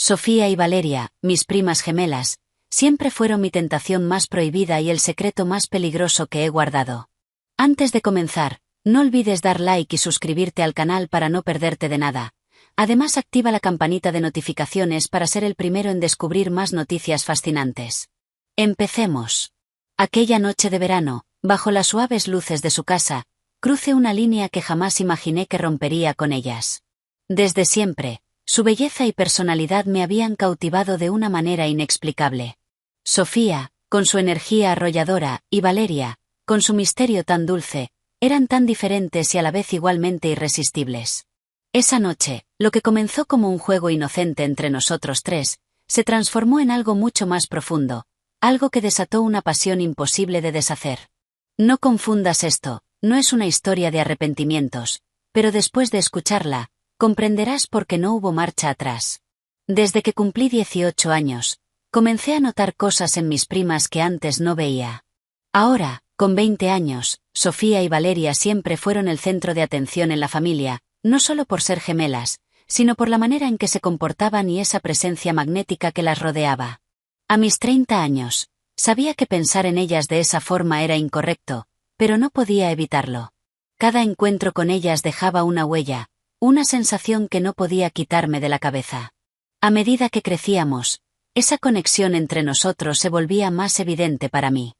Sofía y Valeria, mis primas gemelas, siempre fueron mi tentación más prohibida y el secreto más peligroso que he guardado. Antes de comenzar, no olvides dar like y suscribirte al canal para no perderte de nada. Además, activa la campanita de notificaciones para ser el primero en descubrir más noticias fascinantes. Empecemos. Aquella noche de verano, bajo las suaves luces de su casa, crucé una línea que jamás imaginé que rompería con ellas. Desde siempre, su belleza y personalidad me habían cautivado de una manera inexplicable. Sofía, con su energía arrolladora, y Valeria, con su misterio tan dulce, eran tan diferentes y a la vez igualmente irresistibles. Esa noche, lo que comenzó como un juego inocente entre nosotros tres, se transformó en algo mucho más profundo, algo que desató una pasión imposible de deshacer. No confundas esto, no es una historia de arrepentimientos, pero después de escucharla, comprenderás por qué no hubo marcha atrás. Desde que cumplí 18 años, comencé a notar cosas en mis primas que antes no veía. Ahora, con 20 años, Sofía y Valeria siempre fueron el centro de atención en la familia, no solo por ser gemelas, sino por la manera en que se comportaban y esa presencia magnética que las rodeaba. A mis 30 años, sabía que pensar en ellas de esa forma era incorrecto, pero no podía evitarlo. Cada encuentro con ellas dejaba una huella, una sensación que no podía quitarme de la cabeza. A medida que crecíamos, esa conexión entre nosotros se volvía más evidente para mí.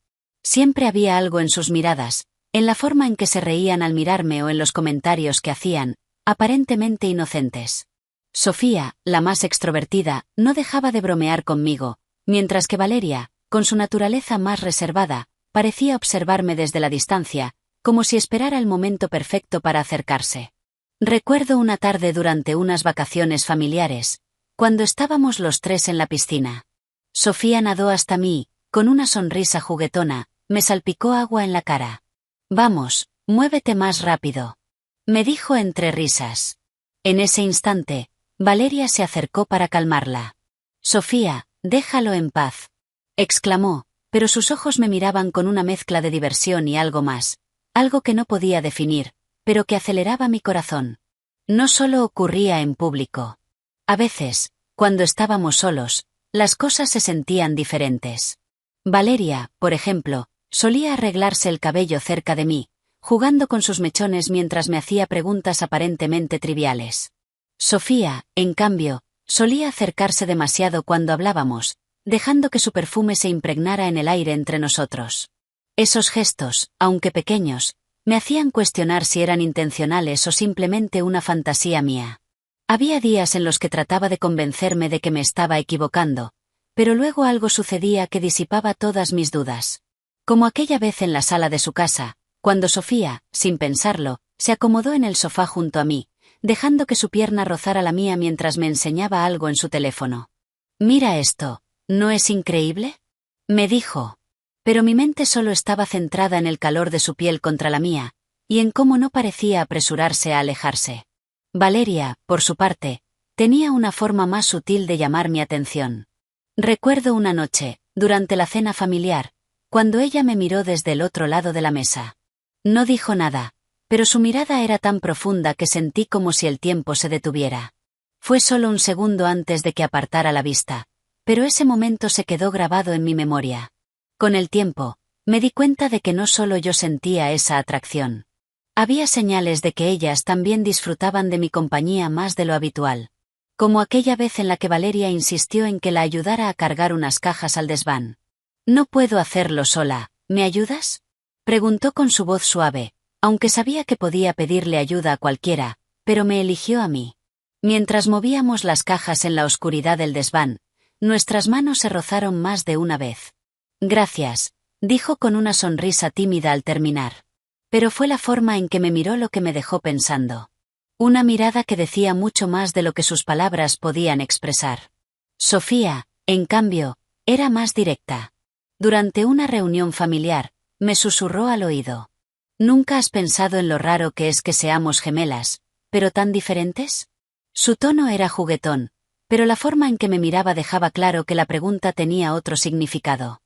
Siempre había algo en sus miradas, en la forma en que se reían al mirarme o en los comentarios que hacían, aparentemente inocentes. Sofía, la más extrovertida, no dejaba de bromear conmigo, mientras que Valeria, con su naturaleza más reservada, parecía observarme desde la distancia, como si esperara el momento perfecto para acercarse. Recuerdo una tarde durante unas vacaciones familiares, cuando estábamos los tres en la piscina. Sofía nadó hasta mí, con una sonrisa juguetona, me salpicó agua en la cara. «Vamos, muévete más rápido», me dijo entre risas. En ese instante, Valeria se acercó para calmarla. «Sofía, déjalo en paz», exclamó, pero sus ojos me miraban con una mezcla de diversión y algo más, algo que no podía definir, pero que aceleraba mi corazón. No solo ocurría en público. A veces, cuando estábamos solos, las cosas se sentían diferentes. Valeria, por ejemplo, solía arreglarse el cabello cerca de mí, jugando con sus mechones mientras me hacía preguntas aparentemente triviales. Sofía, en cambio, solía acercarse demasiado cuando hablábamos, dejando que su perfume se impregnara en el aire entre nosotros. Esos gestos, aunque pequeños, me hacían cuestionar si eran intencionales o simplemente una fantasía mía. Había días en los que trataba de convencerme de que me estaba equivocando, pero luego algo sucedía que disipaba todas mis dudas. Como aquella vez en la sala de su casa, cuando Sofía, sin pensarlo, se acomodó en el sofá junto a mí, dejando que su pierna rozara la mía mientras me enseñaba algo en su teléfono. «Mira esto, ¿no es increíble?», me dijo. Pero mi mente solo estaba centrada en el calor de su piel contra la mía, y en cómo no parecía apresurarse a alejarse. Valeria, por su parte, tenía una forma más sutil de llamar mi atención. Recuerdo una noche, durante la cena familiar, cuando ella me miró desde el otro lado de la mesa. No dijo nada, pero su mirada era tan profunda que sentí como si el tiempo se detuviera. Fue solo un segundo antes de que apartara la vista, pero ese momento se quedó grabado en mi memoria. Con el tiempo, me di cuenta de que no solo yo sentía esa atracción. Había señales de que ellas también disfrutaban de mi compañía más de lo habitual. Como aquella vez en la que Valeria insistió en que la ayudara a cargar unas cajas al desván. «No puedo hacerlo sola, ¿me ayudas?», preguntó con su voz suave, aunque sabía que podía pedirle ayuda a cualquiera, pero me eligió a mí. Mientras movíamos las cajas en la oscuridad del desván, nuestras manos se rozaron más de una vez. «Gracias», dijo con una sonrisa tímida al terminar. Pero fue la forma en que me miró lo que me dejó pensando. Una mirada que decía mucho más de lo que sus palabras podían expresar. Sofía, en cambio, era más directa. Durante una reunión familiar, me susurró al oído. «¿Nunca has pensado en lo raro que es que seamos gemelas, pero tan diferentes?». Su tono era juguetón, pero la forma en que me miraba dejaba claro que la pregunta tenía otro significado.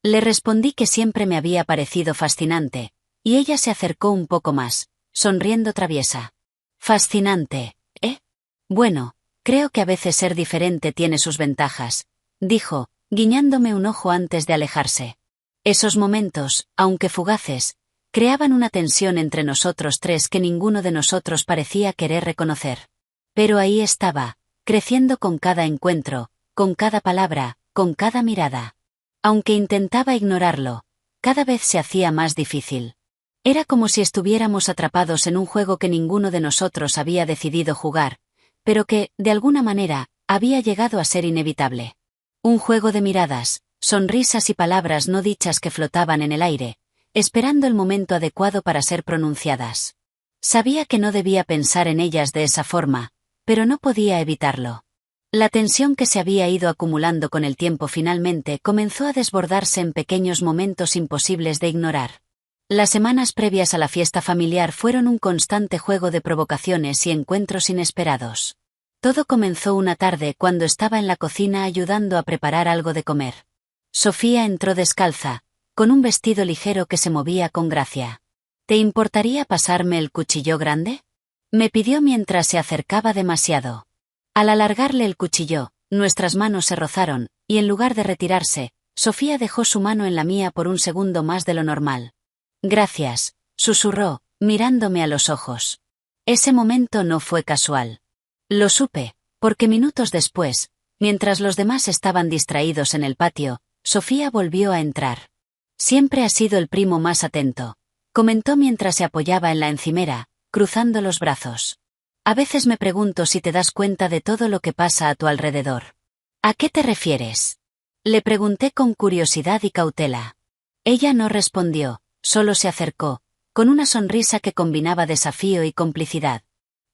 Le respondí que siempre me había parecido fascinante, y ella se acercó un poco más, sonriendo traviesa. «Fascinante, ¿eh? Bueno, Creo que a veces ser diferente tiene sus ventajas, dijo, guiñándome un ojo antes de alejarse. Esos momentos, aunque fugaces, creaban una tensión entre nosotros tres que ninguno de nosotros parecía querer reconocer. Pero ahí estaba, creciendo con cada encuentro, con cada palabra, con cada mirada. Aunque intentaba ignorarlo, cada vez se hacía más difícil. Era como si estuviéramos atrapados en un juego que ninguno de nosotros había decidido jugar, pero que, de alguna manera, había llegado a ser inevitable. Un juego de miradas, sonrisas y palabras no dichas que flotaban en el aire, esperando el momento adecuado para ser pronunciadas. Sabía que no debía pensar en ellas de esa forma, pero no podía evitarlo. La tensión que se había ido acumulando con el tiempo finalmente comenzó a desbordarse en pequeños momentos imposibles de ignorar. Las semanas previas a la fiesta familiar fueron un constante juego de provocaciones y encuentros inesperados. Todo comenzó una tarde cuando estaba en la cocina ayudando a preparar algo de comer. Sofía entró descalza, con un vestido ligero que se movía con gracia. ¿Te importaría pasarme el cuchillo grande?, me pidió mientras se acercaba demasiado. Al alargarle el cuchillo, nuestras manos se rozaron, y en lugar de retirarse, Sofía dejó su mano en la mía por un segundo más de lo normal. Gracias, susurró, mirándome a los ojos. Ese momento no fue casual. Lo supe, porque minutos después, mientras los demás estaban distraídos en el patio, Sofía volvió a entrar. Siempre has sido el primo más atento, comentó mientras se apoyaba en la encimera, cruzando los brazos. A veces me pregunto si te das cuenta de todo lo que pasa a tu alrededor. ¿A qué te refieres?, le pregunté con curiosidad y cautela. Ella no respondió, solo se acercó, con una sonrisa que combinaba desafío y complicidad.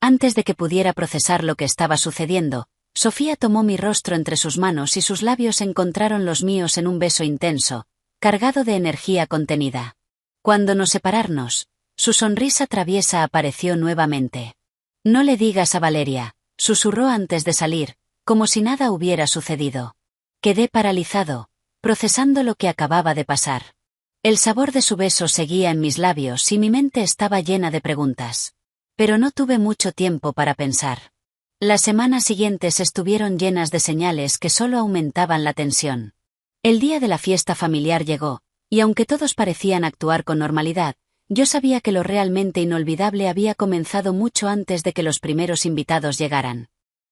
Antes de que pudiera procesar lo que estaba sucediendo, Sofía tomó mi rostro entre sus manos y sus labios encontraron los míos en un beso intenso, cargado de energía contenida. Cuando nos separamos, su sonrisa traviesa apareció nuevamente. No le digas a Valeria, susurró antes de salir, como si nada hubiera sucedido. Quedé paralizado, procesando lo que acababa de pasar. El sabor de su beso seguía en mis labios y mi mente estaba llena de preguntas. Pero no tuve mucho tiempo para pensar. Las semanas siguientes estuvieron llenas de señales que solo aumentaban la tensión. El día de la fiesta familiar llegó, y aunque todos parecían actuar con normalidad, yo sabía que lo realmente inolvidable había comenzado mucho antes de que los primeros invitados llegaran.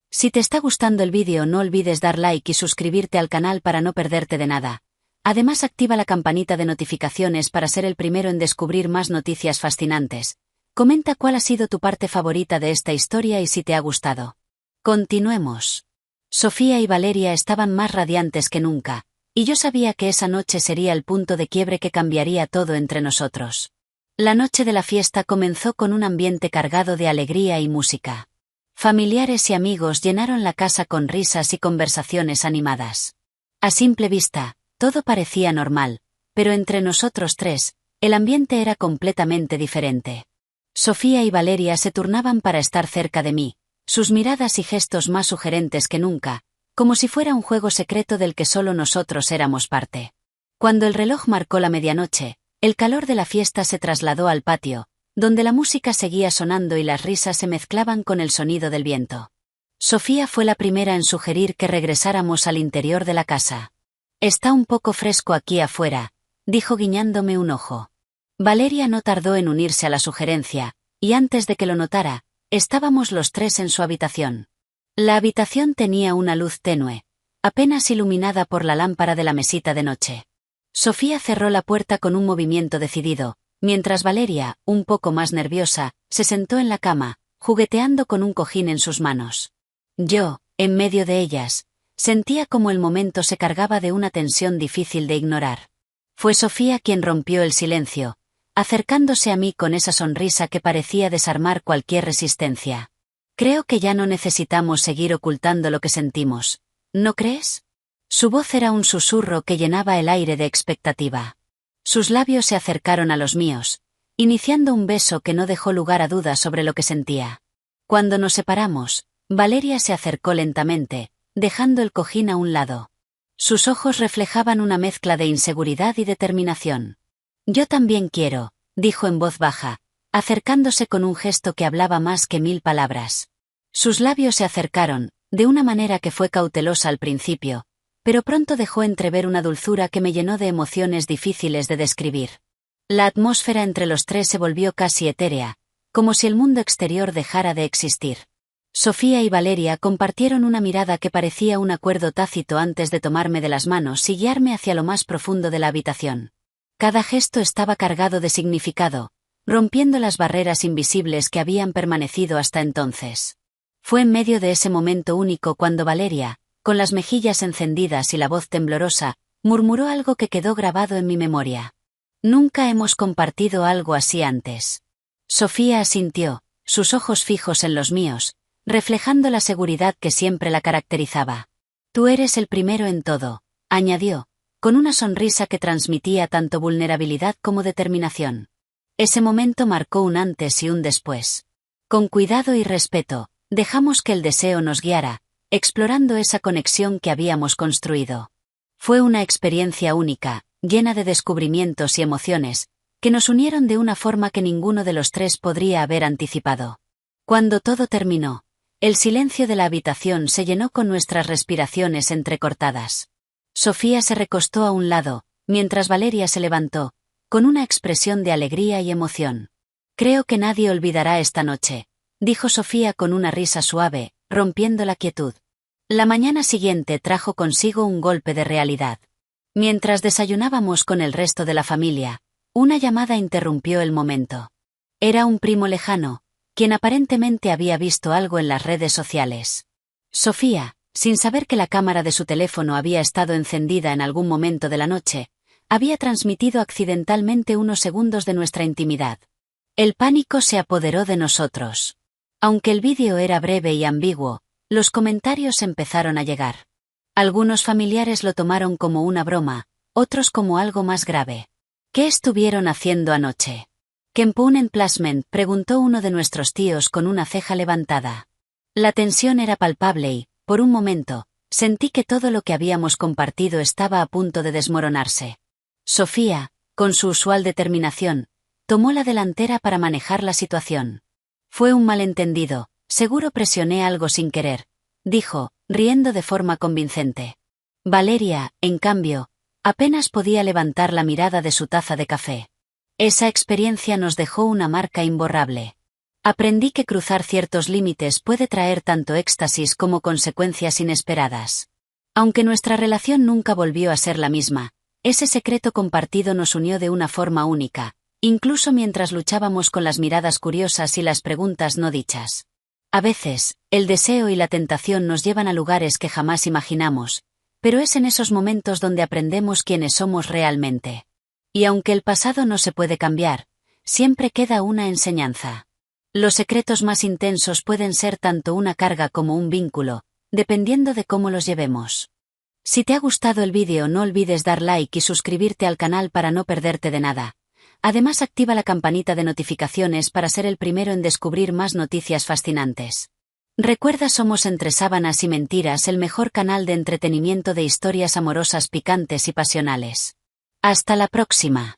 Si te está gustando el vídeo no olvides dar like y suscribirte al canal para no perderte de nada. Además activa la campanita de notificaciones para ser el primero en descubrir más noticias fascinantes. Comenta cuál ha sido tu parte favorita de esta historia y si te ha gustado. Continuemos. Sofía y Valeria estaban más radiantes que nunca, y yo sabía que esa noche sería el punto de quiebre que cambiaría todo entre nosotros. La noche de la fiesta comenzó con un ambiente cargado de alegría y música. Familiares y amigos llenaron la casa con risas y conversaciones animadas. A simple vista, todo parecía normal, pero entre nosotros tres, el ambiente era completamente diferente. Sofía y Valeria se turnaban para estar cerca de mí, sus miradas y gestos más sugerentes que nunca, como si fuera un juego secreto del que solo nosotros éramos parte. Cuando el reloj marcó la medianoche, el calor de la fiesta se trasladó al patio, donde la música seguía sonando y las risas se mezclaban con el sonido del viento. Sofía fue la primera en sugerir que regresáramos al interior de la casa. Está un poco fresco aquí afuera, dijo guiñándome un ojo. Valeria no tardó en unirse a la sugerencia, y antes de que lo notara, estábamos los tres en su habitación. La habitación tenía una luz tenue, apenas iluminada por la lámpara de la mesita de noche. Sofía cerró la puerta con un movimiento decidido, mientras Valeria, un poco más nerviosa, se sentó en la cama, jugueteando con un cojín en sus manos. Yo, en medio de ellas, sentía como el momento se cargaba de una tensión difícil de ignorar. Fue Sofía quien rompió el silencio, acercándose a mí con esa sonrisa que parecía desarmar cualquier resistencia. Creo que ya no necesitamos seguir ocultando lo que sentimos, ¿no crees? Su voz era un susurro que llenaba el aire de expectativa. Sus labios se acercaron a los míos, iniciando un beso que no dejó lugar a dudas sobre lo que sentía. Cuando nos separamos, Valeria se acercó lentamente, dejando el cojín a un lado. Sus ojos reflejaban una mezcla de inseguridad y determinación. Yo también quiero, dijo en voz baja, acercándose con un gesto que hablaba más que 1000 palabras. Sus labios se acercaron, de una manera que fue cautelosa al principio, pero pronto dejó entrever una dulzura que me llenó de emociones difíciles de describir. La atmósfera entre los tres se volvió casi etérea, como si el mundo exterior dejara de existir. Sofía y Valeria compartieron una mirada que parecía un acuerdo tácito antes de tomarme de las manos y guiarme hacia lo más profundo de la habitación. Cada gesto estaba cargado de significado, rompiendo las barreras invisibles que habían permanecido hasta entonces. Fue en medio de ese momento único cuando Valeria, con las mejillas encendidas y la voz temblorosa, murmuró algo que quedó grabado en mi memoria. Nunca hemos compartido algo así antes. Sofía asintió, sus ojos fijos en los míos, reflejando la seguridad que siempre la caracterizaba. Tú eres el primero en todo, añadió, con una sonrisa que transmitía tanto vulnerabilidad como determinación. Ese momento marcó un antes y un después. Con cuidado y respeto, dejamos que el deseo nos guiara, explorando esa conexión que habíamos construido. Fue una experiencia única, llena de descubrimientos y emociones, que nos unieron de una forma que ninguno de los tres podría haber anticipado. Cuando todo terminó, el silencio de la habitación se llenó con nuestras respiraciones entrecortadas. Sofía se recostó a un lado, mientras Valeria se levantó, con una expresión de alegría y emoción. Creo que nadie olvidará esta noche, dijo Sofía con una risa suave, rompiendo la quietud. La mañana siguiente trajo consigo un golpe de realidad. Mientras desayunábamos con el resto de la familia, una llamada interrumpió el momento. Era un primo lejano, quien aparentemente había visto algo en las redes sociales. Sofía, sin saber que la cámara de su teléfono había estado encendida en algún momento de la noche, había transmitido accidentalmente unos segundos de nuestra intimidad. El pánico se apoderó de nosotros. Aunque el vídeo era breve y ambiguo, los comentarios empezaron a llegar. Algunos familiares lo tomaron como una broma, otros como algo más grave. ¿Qué estuvieron haciendo anoche? Kempun Emplacement, preguntó uno de nuestros tíos con una ceja levantada. La tensión era palpable y, por un momento, sentí que todo lo que habíamos compartido estaba a punto de desmoronarse. Sofía, con su usual determinación, tomó la delantera para manejar la situación. Fue un malentendido, seguro presioné algo sin querer, dijo, riendo de forma convincente. Valeria, en cambio, apenas podía levantar la mirada de su taza de café. Esa experiencia nos dejó una marca imborrable. Aprendí que cruzar ciertos límites puede traer tanto éxtasis como consecuencias inesperadas. Aunque nuestra relación nunca volvió a ser la misma, ese secreto compartido nos unió de una forma única, incluso mientras luchábamos con las miradas curiosas y las preguntas no dichas. A veces, el deseo y la tentación nos llevan a lugares que jamás imaginamos, pero es en esos momentos donde aprendemos quiénes somos realmente. Y aunque el pasado no se puede cambiar, siempre queda una enseñanza. Los secretos más intensos pueden ser tanto una carga como un vínculo, dependiendo de cómo los llevemos. Si te ha gustado el vídeo, no olvides dar like y suscribirte al canal para no perderte de nada. Además, activa la campanita de notificaciones para ser el primero en descubrir más noticias fascinantes. Recuerda, somos Entre Sábanas y Mentiras, el mejor canal de entretenimiento de historias amorosas picantes y pasionales. Hasta la próxima.